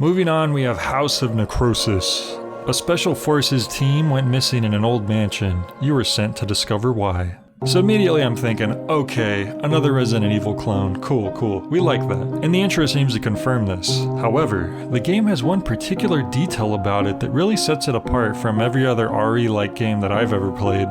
Moving on, we have House of Necrosis. A special forces team went missing in an old mansion. You were sent to discover why. So immediately I'm thinking, okay, another Resident Evil clone, cool, we like that. And the intro seems to confirm this. However, the game has one particular detail about it that really sets it apart from every other RE-like game that I've ever played.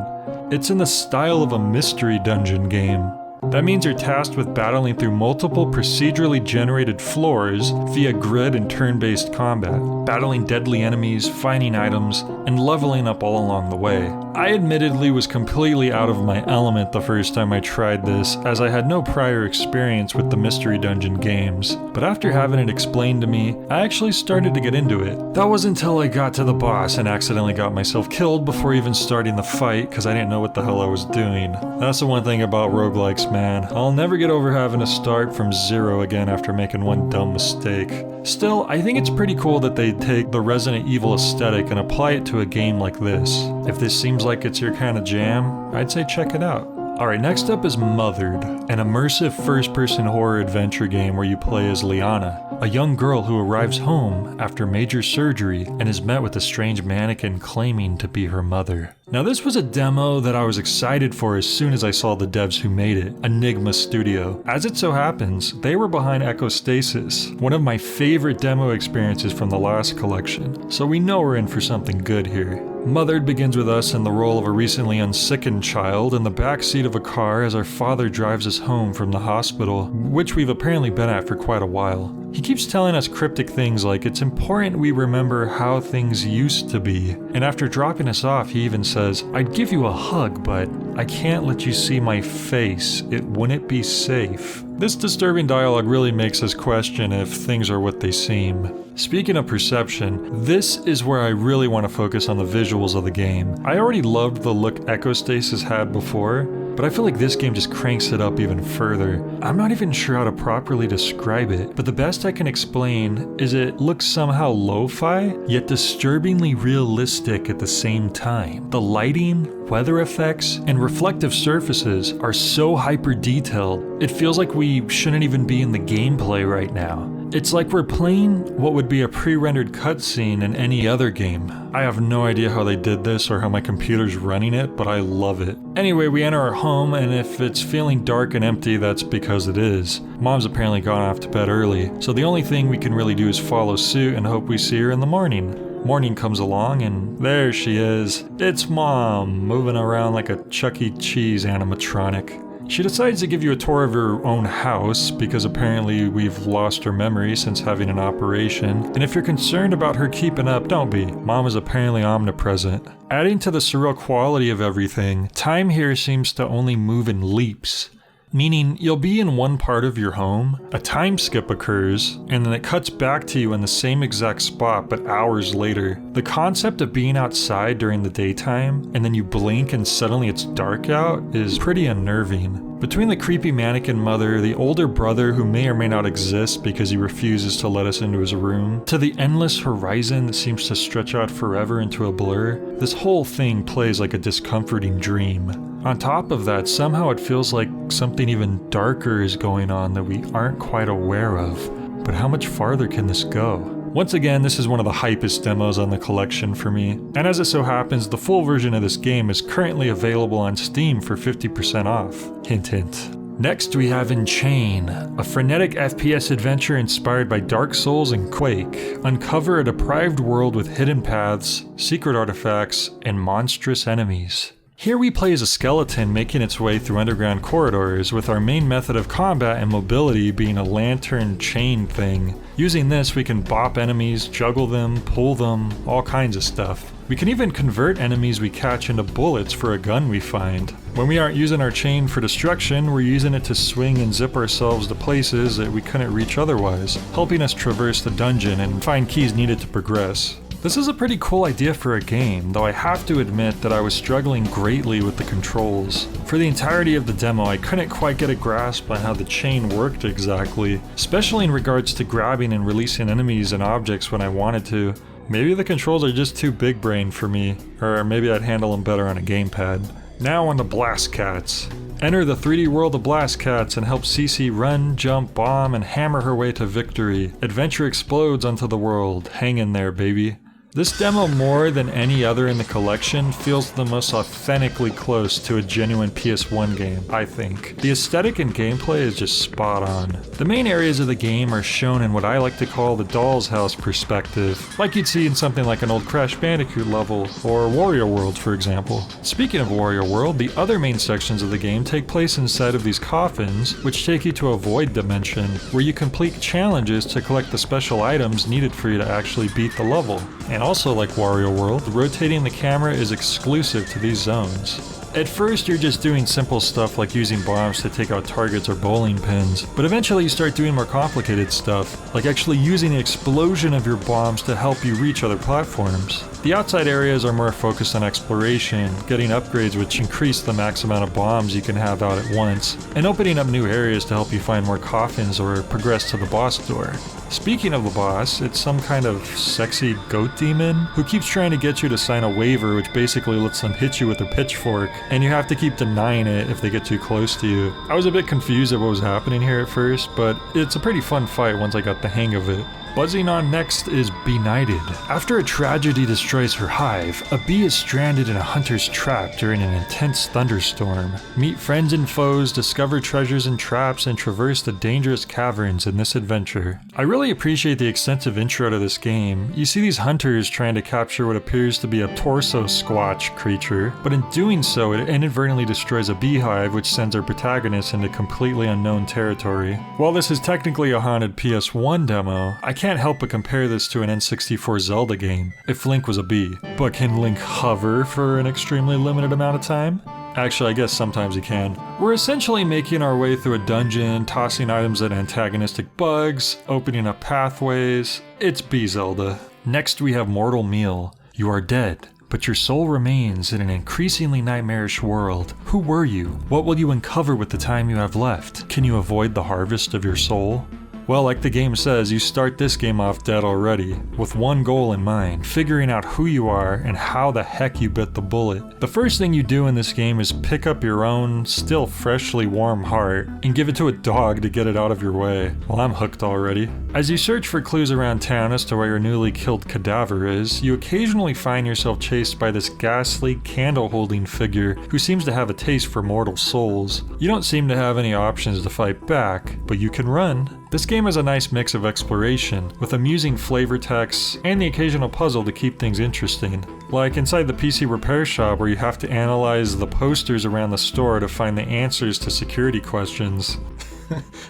It's in the style of a mystery dungeon game. That means you're tasked with battling through multiple procedurally generated floors via grid and turn-based combat, battling deadly enemies, finding items, and leveling up all along the way. I admittedly was completely out of my element the first time I tried this, as I had no prior experience with the mystery dungeon games, but after having it explained to me, I actually started to get into it. That was until I got to the boss and accidentally got myself killed before even starting the fight because I didn't know what the hell I was doing. That's the one thing about roguelikes, man. I'll never get over having to start from zero again after making one dumb mistake. Still, I think it's pretty cool that they take the Resident Evil aesthetic and apply it to a game like this. If this seems like it's your kind of jam, I'd say check it out. Alright, next up is Mothered, an immersive first-person horror adventure game where you play as Liana, a young girl who arrives home after major surgery and is met with a strange mannequin claiming to be her mother. Now this was a demo that I was excited for as soon as I saw the devs who made it, Enigma Studio. As it so happens, they were behind Echostasis, one of my favorite demo experiences from the last collection, so we know we're in for something good here. Mothered begins with us in the role of a recently unsickened child in the backseat of a car as our father drives us home from the hospital, which we've apparently been at for quite a while. He keeps telling us cryptic things like it's important we remember how things used to be, and after dropping us off he even says, "I'd give you a hug, but I can't let you see my face, it wouldn't be safe." This disturbing dialogue really makes us question if things are what they seem. Speaking of perception, this is where I really want to focus on the visuals of the game. I already loved the look Echostasis had before, but I feel like this game just cranks it up even further. I'm not even sure how to properly describe it, but the best I can explain is it looks somehow lo-fi, yet disturbingly realistic at the same time. The lighting, weather effects, and reflective surfaces are so hyper-detailed, it feels like we shouldn't even be in the gameplay right now. It's like we're playing what would be a pre-rendered cutscene in any other game. I have no idea how they did this or how my computer's running it, but I love it. Anyway, we enter our home, and if it's feeling dark and empty, that's because it is. Mom's apparently gone off to bed early, so the only thing we can really do is follow suit and hope we see her in the morning. Morning comes along, and there she is. It's Mom, moving around like a Chuck E. Cheese animatronic. She decides to give you a tour of her own house because apparently we've lost her memory since having an operation, and if you're concerned about her keeping up, don't be. Mom is apparently omnipresent. Adding to the surreal quality of everything, time here seems to only move in leaps. Meaning, you'll be in one part of your home, a time skip occurs, and then it cuts back to you in the same exact spot but hours later. The concept of being outside during the daytime, and then you blink and suddenly it's dark out, is pretty unnerving. Between the creepy mannequin mother, the older brother who may or may not exist because he refuses to let us into his room, to the endless horizon that seems to stretch out forever into a blur, this whole thing plays like a discomforting dream. On top of that, somehow it feels like something even darker is going on that we aren't quite aware of. But how much farther can this go? Once again, this is one of the hypest demos on the collection for me, and as it so happens, the full version of this game is currently available on Steam for 50% off. Hint hint. Next we have Enchain, a frenetic FPS adventure inspired by Dark Souls and Quake. Uncover a deprived world with hidden paths, secret artifacts, and monstrous enemies. Here we play as a skeleton making its way through underground corridors, with our main method of combat and mobility being a lantern chain thing. Using this we can bop enemies, juggle them, pull them, all kinds of stuff. We can even convert enemies we catch into bullets for a gun we find. When we aren't using our chain for destruction, we're using it to swing and zip ourselves to places that we couldn't reach otherwise, helping us traverse the dungeon and find keys needed to progress. This is a pretty cool idea for a game, though I have to admit that I was struggling greatly with the controls. For the entirety of the demo, I couldn't quite get a grasp on how the chain worked exactly, especially in regards to grabbing and releasing enemies and objects when I wanted to. Maybe the controls are just too big brain for me, or maybe I'd handle them better on a gamepad. Now on the Blast Cats. Enter the 3D world of Blast Cats and help Cece run, jump, bomb, and hammer her way to victory. Adventure explodes onto the world. Hang in there, baby. This demo, more than any other in the collection, feels the most authentically close to a genuine PS1 game, I think. The aesthetic and gameplay is just spot on. The main areas of the game are shown in what I like to call the doll's house perspective, like you'd see in something like an old Crash Bandicoot level, or Wario World for example. Speaking of Wario World, the other main sections of the game take place inside of these coffins, which take you to a void dimension, where you complete challenges to collect the special items needed for you to actually beat the level. And also like Wario World, rotating the camera is exclusive to these zones. At first you're just doing simple stuff like using bombs to take out targets or bowling pins, but eventually you start doing more complicated stuff, like actually using the explosion of your bombs to help you reach other platforms. The outside areas are more focused on exploration, getting upgrades which increase the max amount of bombs you can have out at once, and opening up new areas to help you find more coffins or progress to the boss door. Speaking of the boss, it's some kind of sexy goat demon who keeps trying to get you to sign a waiver which basically lets them hit you with a pitchfork, and you have to keep denying it if they get too close to you. I was a bit confused at what was happening here at first, but it's a pretty fun fight once I got the hang of it. Buzzing on next is Benighted. After a tragedy destroys her hive, a bee is stranded in a hunter's trap during an intense thunderstorm. Meet friends and foes, discover treasures and traps, and traverse the dangerous caverns in this adventure. I really appreciate the extensive intro to this game. You see these hunters trying to capture what appears to be a torso squatch creature, but in doing so it inadvertently destroys a beehive which sends our protagonist into completely unknown territory. While this is technically a haunted PS1 demo, I can't help but compare this to an N64 Zelda game, if Link was a bee. But can Link hover for an extremely limited amount of time? Actually, I guess sometimes he can. We're essentially making our way through a dungeon, tossing items at antagonistic bugs, opening up pathways. It's Bee Zelda. Next we have Mortal Meal. You are dead, but your soul remains in an increasingly nightmarish world. Who were you? What will you uncover with the time you have left? Can you avoid the harvest of your soul? Well, like the game says, you start this game off dead already, with one goal in mind, figuring out who you are and how the heck you bit the bullet. The first thing you do in this game is pick up your own, still freshly warm heart, and give it to a dog to get it out of your way. Well, I'm hooked already. As you search for clues around town as to where your newly killed cadaver is, you occasionally find yourself chased by this ghastly, candle-holding figure who seems to have a taste for mortal souls. You don't seem to have any options to fight back, but you can run. This game has a nice mix of exploration, with amusing flavor texts and the occasional puzzle to keep things interesting. Like inside the PC repair shop where you have to analyze the posters around the store to find the answers to security questions.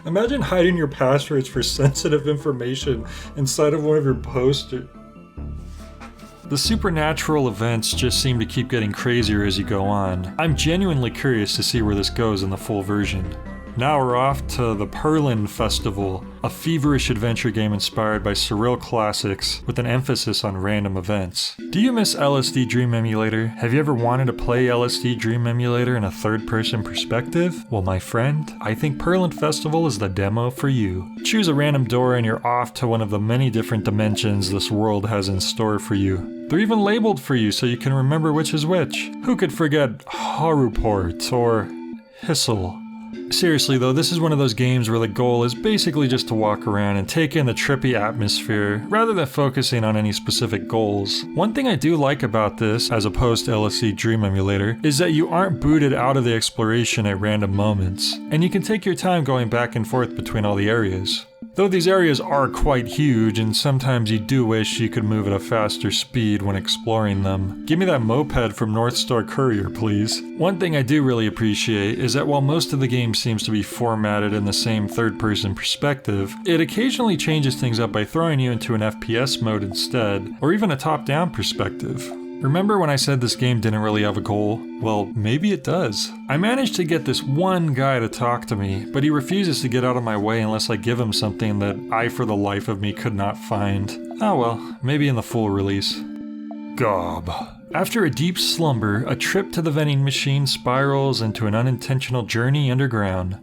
Imagine hiding your passwords for sensitive information inside of one of your posters. The supernatural events just seem to keep getting crazier as you go on. I'm genuinely curious to see where this goes in the full version. Now we're off to the Perlin Festival, a feverish adventure game inspired by surreal classics with an emphasis on random events. Do you miss LSD Dream Emulator? Have you ever wanted to play LSD Dream Emulator in a third-person perspective? Well, my friend, I think Perlin Festival is the demo for you. Choose a random door and you're off to one of the many different dimensions this world has in store for you. They're even labeled for you so you can remember which is which. Who could forget Haruport or Hissel? Seriously though, this is one of those games where the goal is basically just to walk around and take in the trippy atmosphere, rather than focusing on any specific goals. One thing I do like about this, as opposed to LSD Dream Emulator, is that you aren't booted out of the exploration at random moments, and you can take your time going back and forth between all the areas. Though these areas are quite huge, and sometimes you do wish you could move at a faster speed when exploring them. Give me that moped from North Star Courier, please. One thing I do really appreciate is that while most of the game seems to be formatted in the same third-person perspective, it occasionally changes things up by throwing you into an FPS mode instead, or even a top-down perspective. Remember when I said this game didn't really have a goal? Well, maybe it does. I managed to get this one guy to talk to me, but he refuses to get out of my way unless I give him something that I for the life of me could not find. Oh well, maybe in the full release. Gob. After a deep slumber, a trip to the vending machine spirals into an unintentional journey underground.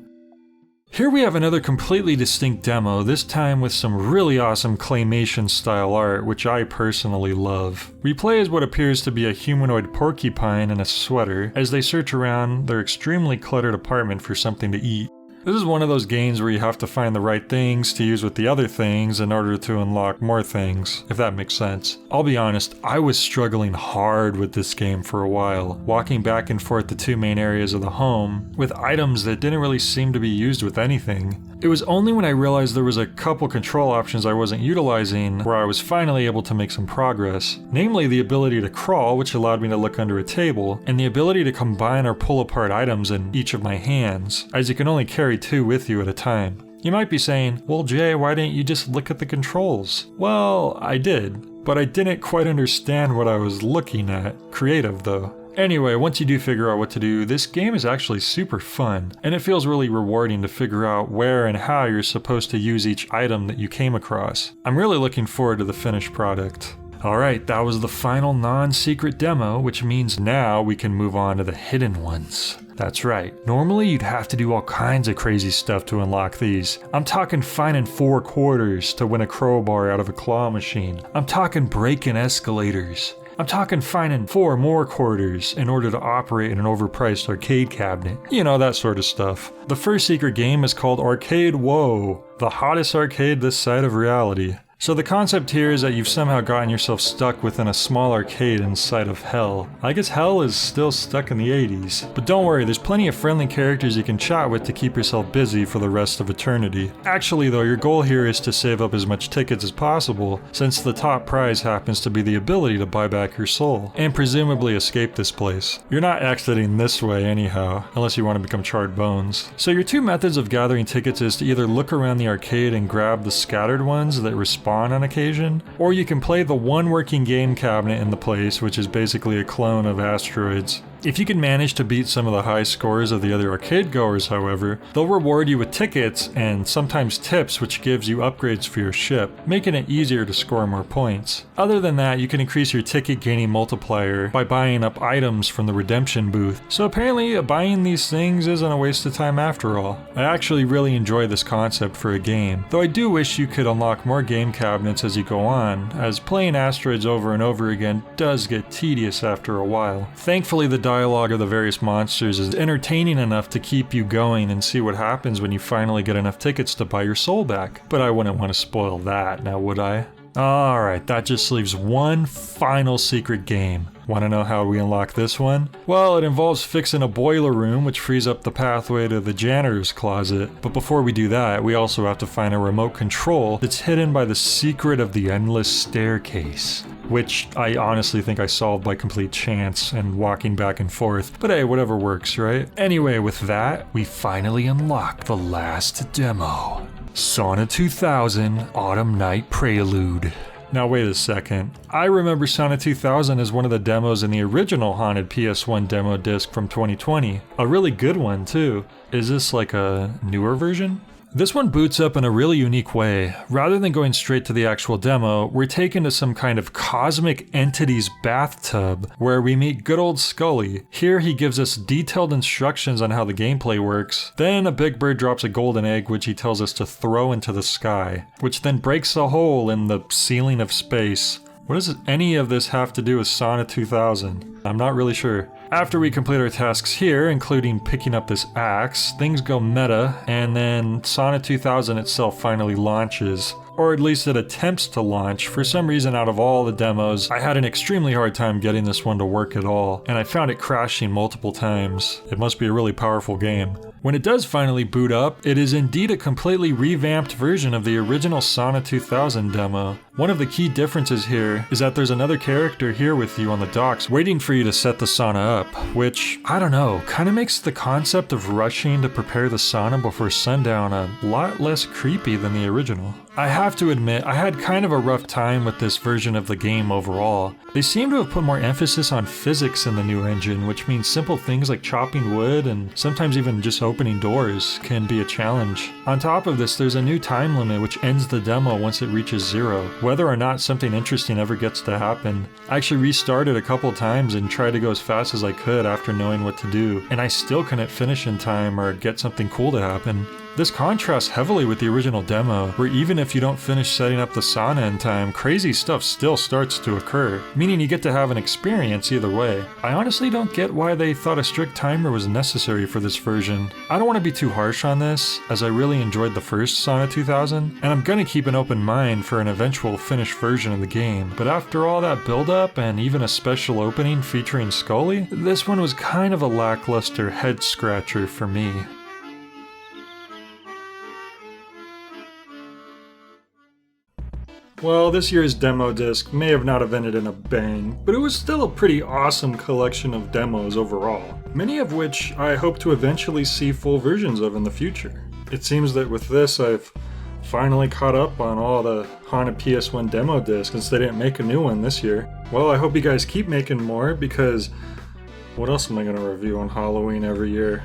Here we have another completely distinct demo, this time with some really awesome claymation style art, which I personally love. We play as what appears to be a humanoid porcupine in a sweater as they search around their extremely cluttered apartment for something to eat. This is one of those games where you have to find the right things to use with the other things in order to unlock more things, if that makes sense. I'll be honest, I was struggling hard with this game for a while, walking back and forth the two main areas of the home, with items that didn't really seem to be used with anything. It was only when I realized there was a couple control options I wasn't utilizing where I was finally able to make some progress, namely the ability to crawl, which allowed me to look under a table, and the ability to combine or pull apart items in each of my hands, as you can only carry two with you at a time. You might be saying, well Jay, why didn't you just look at the controls? Well, I did, but I didn't quite understand what I was looking at. Creative though. Anyway, once you do figure out what to do, this game is actually super fun, and it feels really rewarding to figure out where and how you're supposed to use each item that you came across. I'm really looking forward to the finished product. Alright, that was the final non-secret demo, which means now we can move on to the hidden ones. That's right, normally you'd have to do all kinds of crazy stuff to unlock these. I'm talking finding 4 quarters to win a crowbar out of a claw machine. I'm talking breaking escalators. I'm talking finding 4 more quarters in order to operate in an overpriced arcade cabinet. You know, that sort of stuff. The first secret game is called Arcade Whoa, the hottest arcade this side of reality. So the concept here is that you've somehow gotten yourself stuck within a small arcade inside of hell. I guess hell is still stuck in the 80s. But don't worry, there's plenty of friendly characters you can chat with to keep yourself busy for the rest of eternity. Actually though, your goal here is to save up as much tickets as possible, since the top prize happens to be the ability to buy back your soul, and presumably escape this place. You're not exiting this way anyhow, unless you want to become charred bones. So your 2 methods of gathering tickets is to either look around the arcade and grab the scattered ones that respawn on occasion, or you can play the one working game cabinet in the place, which is basically a clone of Asteroids. If you can manage to beat some of the high scores of the other arcade goers, however, they'll reward you with tickets and sometimes tips, which gives you upgrades for your ship, making it easier to score more points. Other than that, you can increase your ticket gaining multiplier by buying up items from the redemption booth. So apparently buying these things isn't a waste of time after all. I actually really enjoy this concept for a game, though I do wish you could unlock more game cabinets as you go on, as playing Asteroids over and over again does get tedious after a while. Thankfully the dialogue of the various monsters is entertaining enough to keep you going and see what happens when you finally get enough tickets to buy your soul back. But I wouldn't want to spoil that, now would I? Alright, that just leaves one final secret game. Want to know how we unlock this one? Well, it involves fixing a boiler room, which frees up the pathway to the janitor's closet. But before we do that, we also have to find a remote control that's hidden by the secret of the endless staircase, which I honestly think I solved by complete chance and walking back and forth. But hey, whatever works, right? Anyway, with that, we finally unlock the last demo. Sauna 2000 Autumn Night Prelude. Now wait a second, I remember Sauna 2000 as one of the demos in the original Haunted PS1 demo disc from 2020. A really good one too. Is this like a newer version? This one boots up in a really unique way. Rather than going straight to the actual demo, we're taken to some kind of cosmic entity's bathtub where we meet good old Scully. Here he gives us detailed instructions on how the gameplay works. Then a big bird drops a golden egg which he tells us to throw into the sky, which then breaks a hole in the ceiling of space. What does any of this have to do with Sauna 2000? I'm not really sure. After we complete our tasks here, including picking up this axe, things go meta, and then Sauna 2000 itself finally launches. Or at least it attempts to launch. For some reason, out of all the demos, I had an extremely hard time getting this one to work at all, and I found it crashing multiple times. It must be a really powerful game. When it does finally boot up, it is indeed a completely revamped version of the original Sauna 2000 demo. One of the key differences here is that there's another character here with you on the docks waiting for you to set the sauna up, which, I don't know, kind of makes the concept of rushing to prepare the sauna before sundown a lot less creepy than the original. I have to admit, I had kind of a rough time with this version of the game overall. They seem to have put more emphasis on physics in the new engine, which means simple things like chopping wood and sometimes even just opening doors can be a challenge. On top of this, there's a new time limit which ends the demo once it reaches 0, whether or not something interesting ever gets to happen. I actually restarted a couple times and tried to go as fast as I could after knowing what to do, and I still couldn't finish in time or get something cool to happen. This contrasts heavily with the original demo, where even if you don't finish setting up the sauna in time, crazy stuff still starts to occur, meaning you get to have an experience either way. I honestly don't get why they thought a strict timer was necessary for this version. I don't want to be too harsh on this, as I really enjoyed the first Sauna 2000, and I'm gonna keep an open mind for an eventual finished version of the game, but after all that build-up and even a special opening featuring Scully, this one was kind of a lackluster head-scratcher for me. Well, this year's demo disc may have not have ended in a bang, but it was still a pretty awesome collection of demos overall, many of which I hope to eventually see full versions of in the future. It seems that with this I've finally caught up on all the haunted PS1 demo discs since they didn't make a new one this year. Well, I hope you guys keep making more, because what else am I going to review on Halloween every year?